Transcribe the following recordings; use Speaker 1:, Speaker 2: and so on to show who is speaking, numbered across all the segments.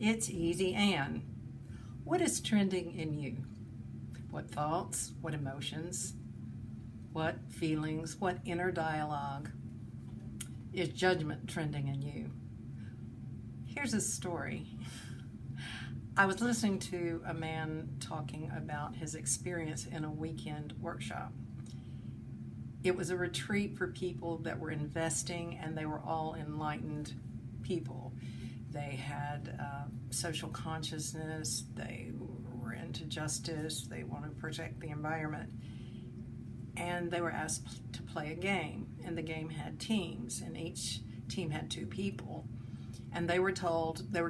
Speaker 1: It's Easy Ann. What is trending in you? What thoughts, what emotions, what feelings, what inner dialogue is judgment trending in you? Here's a story. I was listening to a man talking about his experience in a weekend workshop. It was a retreat for people that were investing, and they were all enlightened people. They had social consciousness, they were into justice, they wanted to protect the environment. And they were asked to play a game, and the game had teams, and each team had 2 people. And they were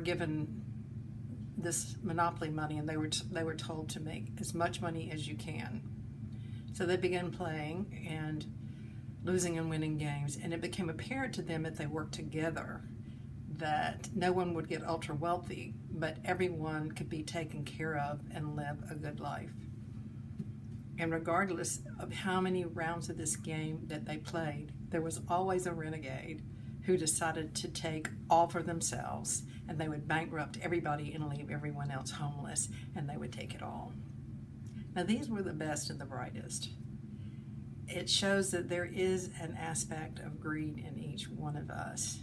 Speaker 1: given this monopoly money, and they were told to make as much money as you can. So they began playing and losing and winning games, and it became apparent to them that they worked together that no one would get ultra wealthy, but everyone could be taken care of and live a good life. And regardless of how many rounds of this game that they played, there was always a renegade who decided to take all for themselves, and they would bankrupt everybody and leave everyone else homeless, and they would take it all. Now, these were the best and the brightest. It shows that there is an aspect of greed in each one of us.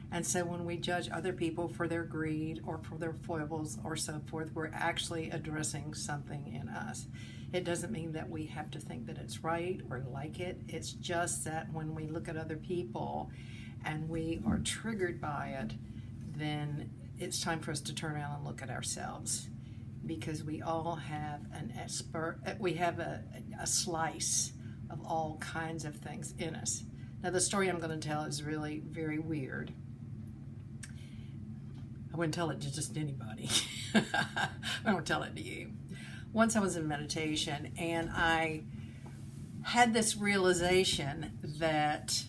Speaker 1: And so when we judge other people for their greed or for their foibles or so forth, we're actually addressing something in us. It doesn't mean that we have to think that it's right or like it. It's just that when we look at other people and we are triggered by it, then it's time for us to turn around and look at ourselves, because we all have a slice of all kinds of things in us. Now, the story I'm going to tell is really very weird. I wouldn't tell it to just anybody. I don't tell it to you. Once I was in meditation, and I had this realization that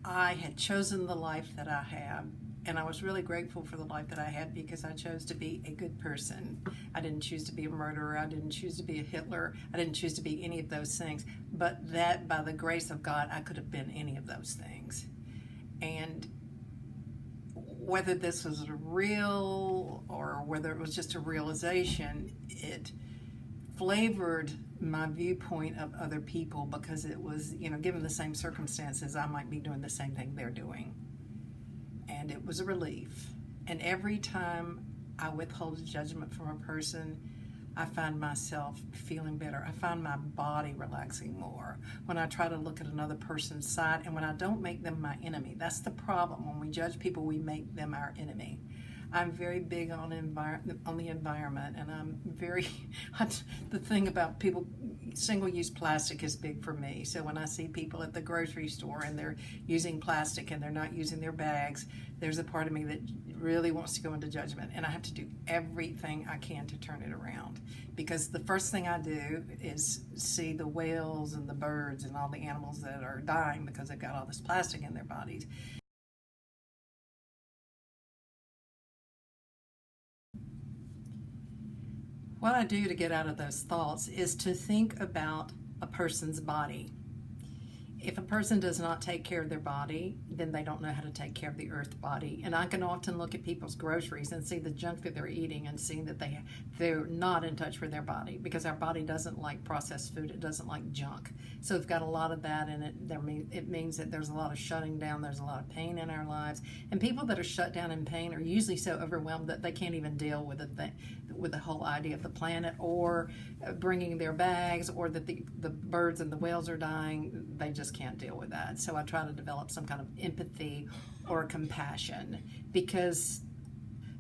Speaker 1: I had chosen the life that I have, and I was really grateful for the life that I had, because I chose to be a good person. I didn't choose to be a murderer. I didn't choose to be a Hitler. I didn't choose to be any of those things. But that, by the grace of God, I could have been any of those things. And whether this was real or whether it was just a realization, it flavored my viewpoint of other people, because it was, given the same circumstances, I might be doing the same thing they're doing. And it was a relief. And every time I withhold judgment from a person, I find myself feeling better. I find my body relaxing more when I try to look at another person's side, and when I don't make them my enemy. That's the problem. When we judge people, we make them our enemy. I'm very big on the environment, and I'm very, the thing about people, single-use plastic is big for me. So when I see people at the grocery store and they're using plastic and they're not using their bags, there's a part of me that really wants to go into judgment, and I have to do everything I can to turn it around, because the first thing I do is see the whales and the birds and all the animals that are dying because they've got all this plastic in their bodies. What I do to get out of those thoughts is to think about a person's body. If a person does not take care of their body, then they don't know how to take care of the earth body. And I can often look at people's groceries and see the junk that they're eating, and see that they're not in touch with their body, because our body doesn't like processed food. It doesn't like junk. So we've got a lot of that in it. It means that there's a lot of shutting down. There's a lot of pain in our lives. And people that are shut down in pain are usually so overwhelmed that they can't even deal with the whole idea of the planet, or bringing their bags, or that the birds and the whales are dying. They just can't deal with that. So I try to develop some kind of empathy or compassion, because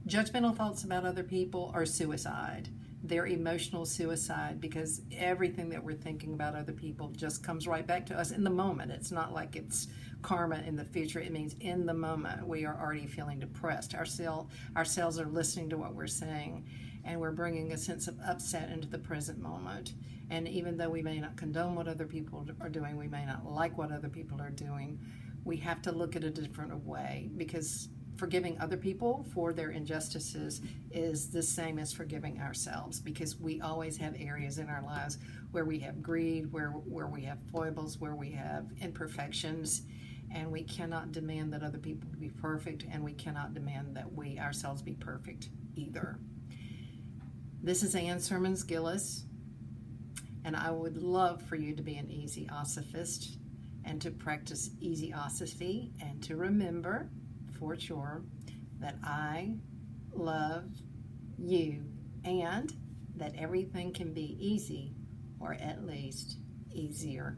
Speaker 1: judgmental thoughts about other people are suicide. They're emotional suicide, because everything that we're thinking about other people just comes right back to us in the moment. It's not like it's karma in the future. It means in the moment we are already feeling depressed. Our cells are listening to what we're saying, and we're bringing a sense of upset into the present moment. And even though we may not condone what other people are doing, we may not like what other people are doing, we have to look at it a different way, because forgiving other people for their injustices is the same as forgiving ourselves, because we always have areas in our lives where we have greed, where we have foibles, where we have imperfections, and we cannot demand that other people be perfect, and we cannot demand that we ourselves be perfect either. This is Ann Sermons Gillis, and I would love for you to be an EZosophist and to practice EZosophy, and to remember for sure that I love you and that everything can be easy, or at least easier.